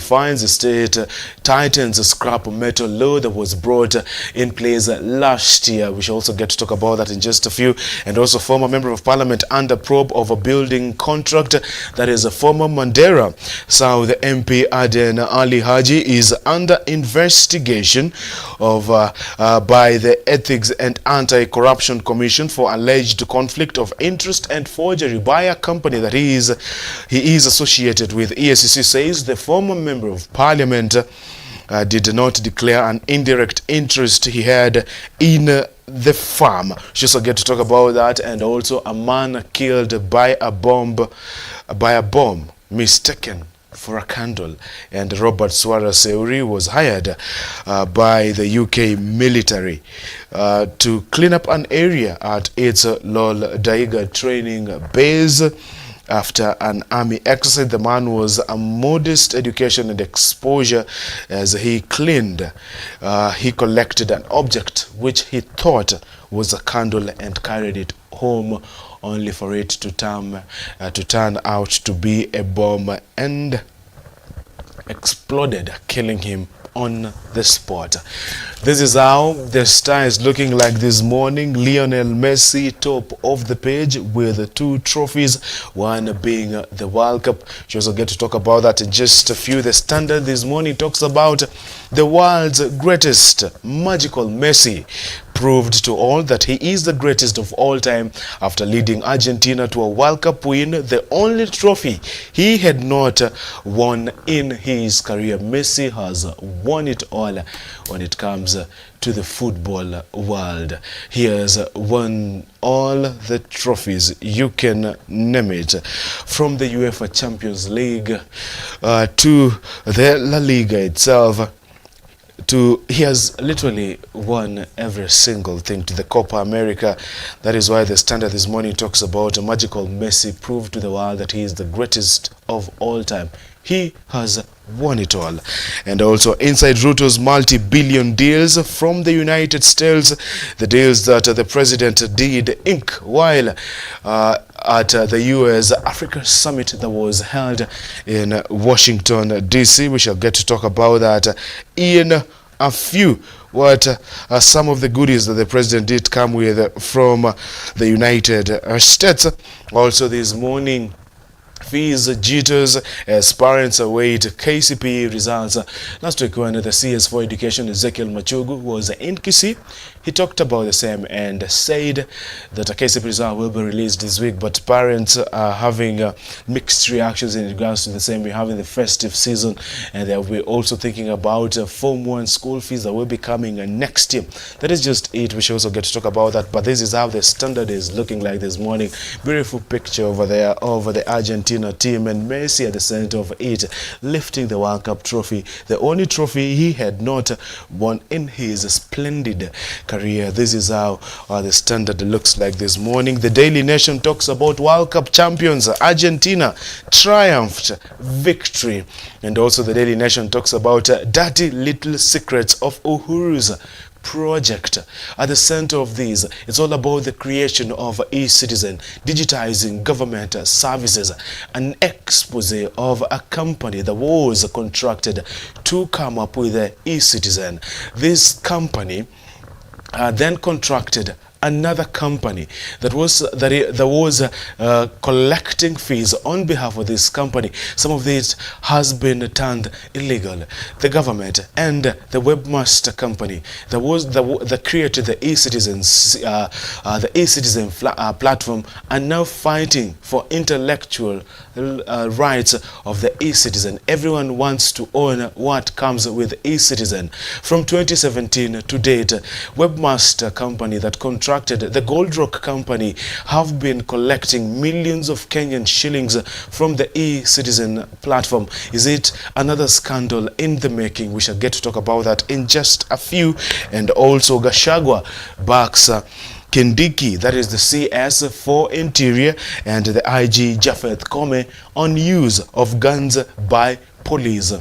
finds the state tightens scrap metal law that was brought in place last year. We shall also get to talk about that in just a few. And also former member of parliament under probe of a building contract. That is a former Mandera South MP Aden Ali Haji is under investigation by the Ethics and Anti-Corruption Commission for alleged conflict of interest and forgery by a company that he is associated with. EACC says the former member of parliament did not declare an indirect interest he had in the farm. She also get to talk about that, and also a man killed by a bomb mistaken for a candle. And Robert Swara Seuri was hired by the UK military to clean up an area at its Lol Daiga training base. After an army exercise, the man was a modest education and exposure as he cleaned. He collected an object which he thought was a candle and carried it home, only for it to turn out to be a bomb and exploded, killing him on the spot. This is how the star is looking like this morning. Lionel Messi top of the page with 2 trophies, one being the World Cup. She also get to talk about that in just a few. The Standard this morning talks about the world's greatest, magical Messi proved to all that he is the greatest of all time after leading Argentina to a World Cup win, the only trophy he had not won in his career. Messi has won it all when it comes to the football world. He has won all the trophies, you can name it, from the UEFA Champions League to the La Liga itself. He has literally won every single thing, to the Copa America. That is why the Standard this morning talks about a magical Messi proved to the world that he is the greatest of all time. He has won it all. And also inside Ruto's multi-billion deals from the United States, the deals that the president did ink while at the US Africa Summit that was held in Washington, D.C. We shall get to talk about that in a few. What some of the goodies that the president did come with from the United States. Also this morning, fees jitters as parents await KCPE results. Last week when the CS for Education Ezekiel Machugu was in Kisii, he talked about the same and said that a KCPE result will be released this week, but parents are having mixed reactions in regards to the same. We're having the festive season, and they'll be also thinking about Form 1 school fees that will be coming next year. That is just it. We should also get to talk about that, but this is how the Standard is looking like this morning. Beautiful picture over there of the Argentina team and Messi at the center of it, lifting the World Cup trophy, the only trophy he had not won in his splendid career. This is how the Standard looks like this morning. The Daily Nation talks about World Cup champions Argentina triumphed victory, and also the Daily Nation talks about dirty little secrets of Uhuru's project. At the center of this, it's all about the creation of e-citizen, digitizing government services, an expose of a company that was contracted to come up with the e-citizen. This company then contracted another company that was collecting fees on behalf of this company. Some of this has been turned illegal. The government and the webmaster company that created the e-citizen platform are now fighting for intellectual rights of the e-citizen. Everyone wants to own what comes with e-citizen. From 2017 to date, webmaster company that contracted the Gold Rock company have been collecting millions of Kenyan shillings from the e-citizen platform. Is it another scandal in the making? We shall get to talk about that in just a few. And also Gachagua backs Kindiki, that is the CS for Interior, and the IG Japheth Kome on use of guns by police.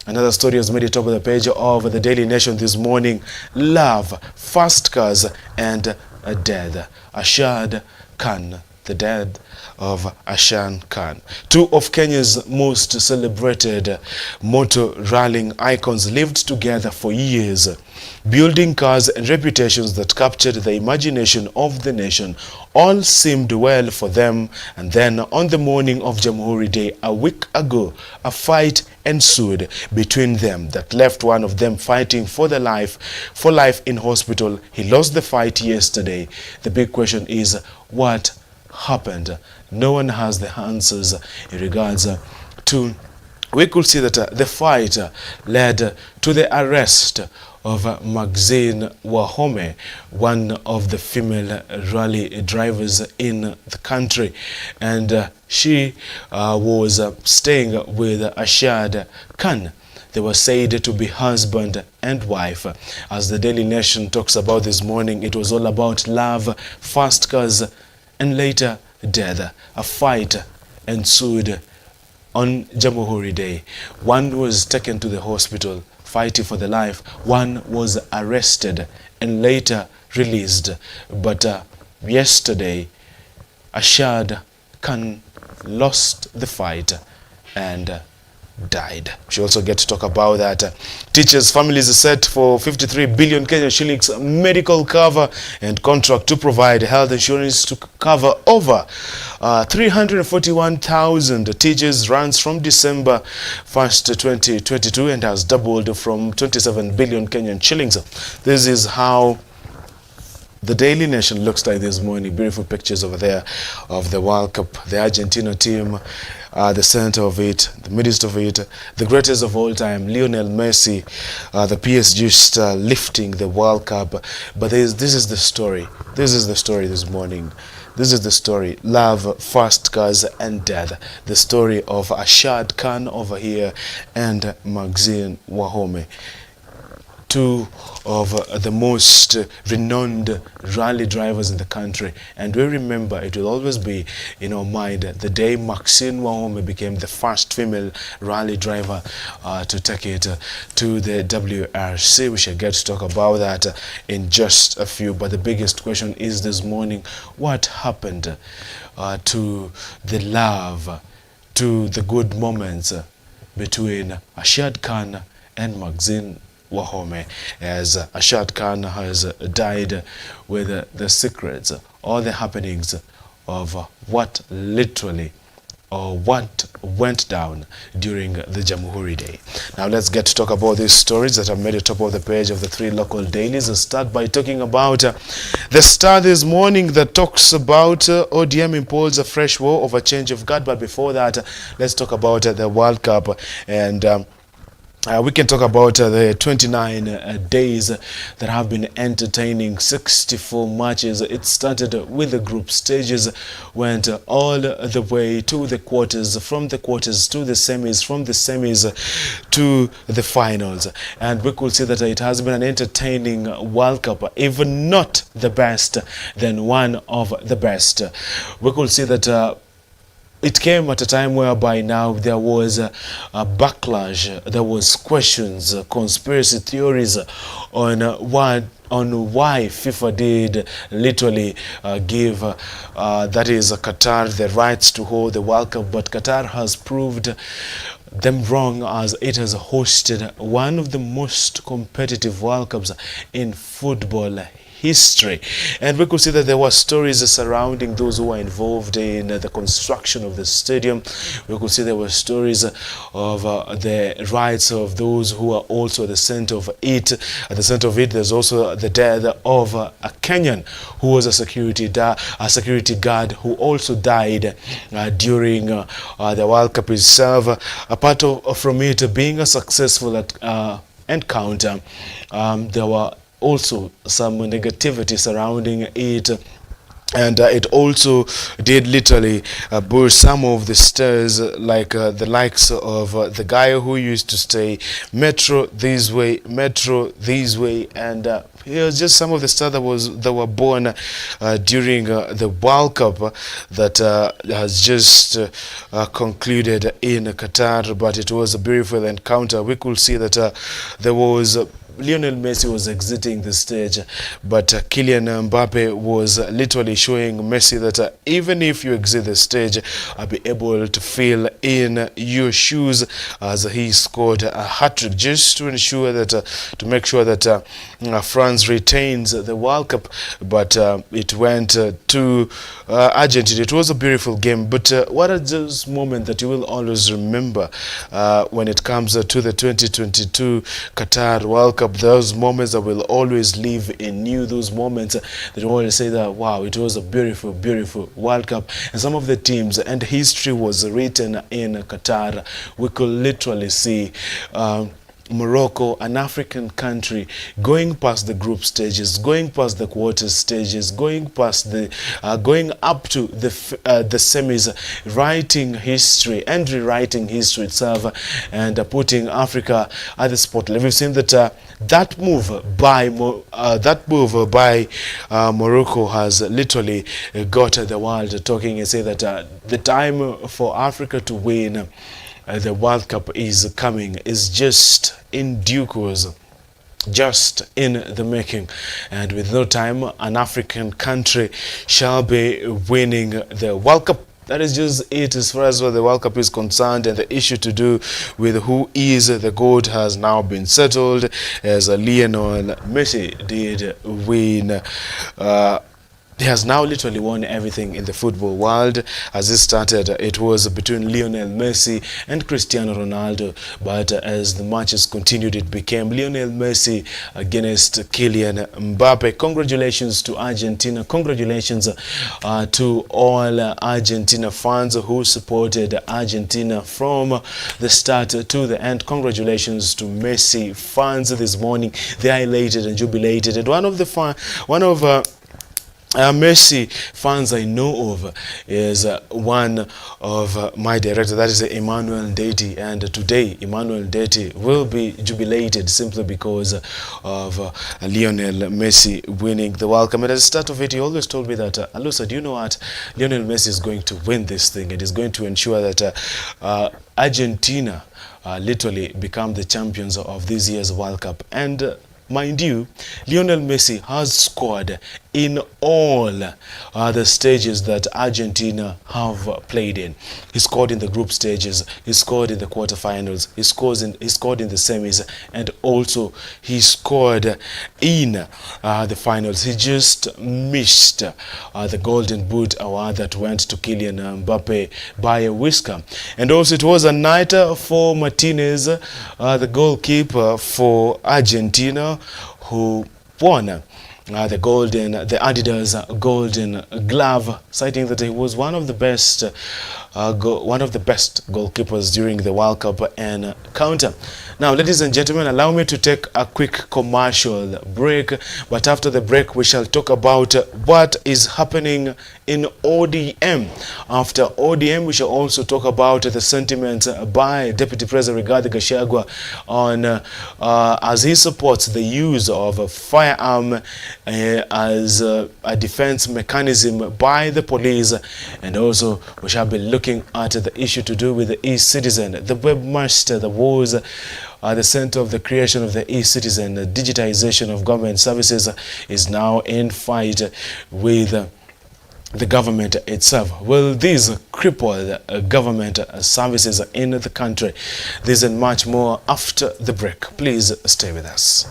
Another story has made it top of the page of the Daily Nation this morning. Love, fast cars, and death. Ashad Khan the death of Ashan Khan. Two of Kenya's most celebrated motor rallying icons lived together for years, building cars and reputations that captured the imagination of the nation. All seemed well for them, and then on the morning of Jamhuri Day a week ago, a fight ensued between them that left one of them fighting for life in hospital. He lost the fight yesterday. The big question is, what happened? No one has the answers in regards to. We could see that the fight led to the arrest of Maxine Wahome, one of the female rally drivers in the country, and she was staying with Ashad Khan. They were said to be husband and wife. As the Daily Nation talks about this morning, it was all about love, fast cars, and later death. A fight ensued on Jamhuri Day. One was taken to the hospital fighting for the life. One was arrested and later released. But yesterday, Ashad Khan lost the fight and died. We also get to talk about that. Teachers' families are set for 53 billion Kenyan shillings medical cover and contract to provide health insurance to cover over 341,000 teachers. Runs from December 1st, 2022 and has doubled from 27 billion Kenyan shillings. This is how the Daily Nation looks like this morning. Beautiful pictures over there of the World Cup, the Argentina team, the center of it, the midst of it, the greatest of all time, Lionel Messi, the PSG just lifting the World Cup. But this is the story. This is the story this morning. This is the story. Love, fast cars, and death. The story of Ashad Khan over here and Maxine Wahome. Two of the most renowned rally drivers in the country, and we remember, it will always be in our mind, the day Maxine Wahome became the first female rally driver to take it to the WRC. We shall get to talk about that in just a few, but the biggest question is this morning, what happened to the love, to the good moments between Ashad Khan and Maxine Wahome, as Ashad Khan has died with the secrets, all the happenings of what literally or what went down during the Jamhuri Day. Now let's get to talk about these stories that have made it top of the page of the three local dailies. I'll start by talking about the Star this morning that talks about ODM imposes a fresh war over change of guard. But before that, let's talk about the World Cup, and we can talk about the 29 days that have been entertaining, 64 matches. It started with the group stages, went all the way to the quarters, from the quarters to the semis, from the semis to the finals. And we could see that it has been an entertaining World Cup, if not the best, then one of the best. We could see that it came at a time whereby now there was a backlash, there was questions, conspiracy theories on why FIFA did literally give, that is Qatar, the rights to hold the World Cup. But Qatar has proved them wrong, as it has hosted one of the most competitive World Cups in football history. And we could see that there were stories surrounding those who were involved in the construction of the stadium. We could see there were stories of the rights of those who are also at the center of it. At the center of it, there's also the death of a Kenyan who was a security guard who also died during the World Cup itself. Apart from it being a successful encounter, there were also some negativity surrounding it, and it also did literally boost some of the stars, like the likes of the guy who used to say Metro this way, and here's just some of the stars that were born during the World Cup that has just concluded in Qatar. But it was a beautiful encounter. We could see that there was Lionel Messi was exiting the stage, but Kylian Mbappe was literally showing Messi that even if you exit the stage, I'll be able to fill in your shoes, as he scored a hat-trick just to ensure that, to make sure that France retains the World Cup. But it went to Argentina. It was a beautiful game, but what are those moments that you will always remember when it comes to the 2022 Qatar World Cup? Those moments that will always live in you, those moments that you always say that, wow, it was a beautiful, beautiful World Cup. And some of the teams and history was written in Qatar. We could literally see Morocco, an African country, going past the group stages, going past the quarter stages, going past the going up to the semis, writing history and rewriting history itself, and putting Africa at the spotlight. We've seen that that move by Morocco has literally got the world talking, and say that the time for Africa to win the World Cup is coming, is just in due course, just in the making, and with no time an African country shall be winning the World Cup. That is just it as far as the World Cup is concerned, and the issue to do with who is the GOAT has now been settled, as Lionel Messi did win. He has now literally won everything in the football world. As it started, it was between Lionel Messi and Cristiano Ronaldo, but as the matches continued, it became Lionel Messi against Kylian Mbappe. Congratulations to Argentina. Congratulations to all Argentina fans who supported Argentina from the start to the end. Congratulations to Messi fans this morning. They are elated and jubilated. And one of Messi fans I know of is one of my director, that is Emmanuel Ndeti, and today Emmanuel Ndeti will be jubilated simply because of Lionel Messi winning the World Cup. And at the start of it, he always told me that, Alusa, do you know what? Lionel Messi is going to win this thing. It is going to ensure that Argentina literally become the champions of this year's World Cup. And mind you, Lionel Messi has scored in all the stages that Argentina have played in. He scored in the group stages, he scored in the quarterfinals, he scored in the semis, and also he scored in the finals. He just missed the Golden Boot award that went to Kylian Mbappe by a whisker. And also it was a night for Martinez, the goalkeeper for Argentina, who won the Adidas Golden Glove, citing that he was one of the best goalkeepers during the World Cup and counter. Now, ladies and gentlemen, allow me to take a quick commercial break, but after the break we shall talk about what is happening in ODM. After ODM, we shall also talk about the sentiments by Deputy President Rigathi Gachagua on as he supports the use of a firearm as a defense mechanism by the police. And also we shall be looking at the issue to do with the e-citizen. The webmaster that was the center of the creation of the e-citizen, the digitization of government services, is now in fight with the government itself. Will these cripple government services in the country? This and much more after the break. Please stay with us.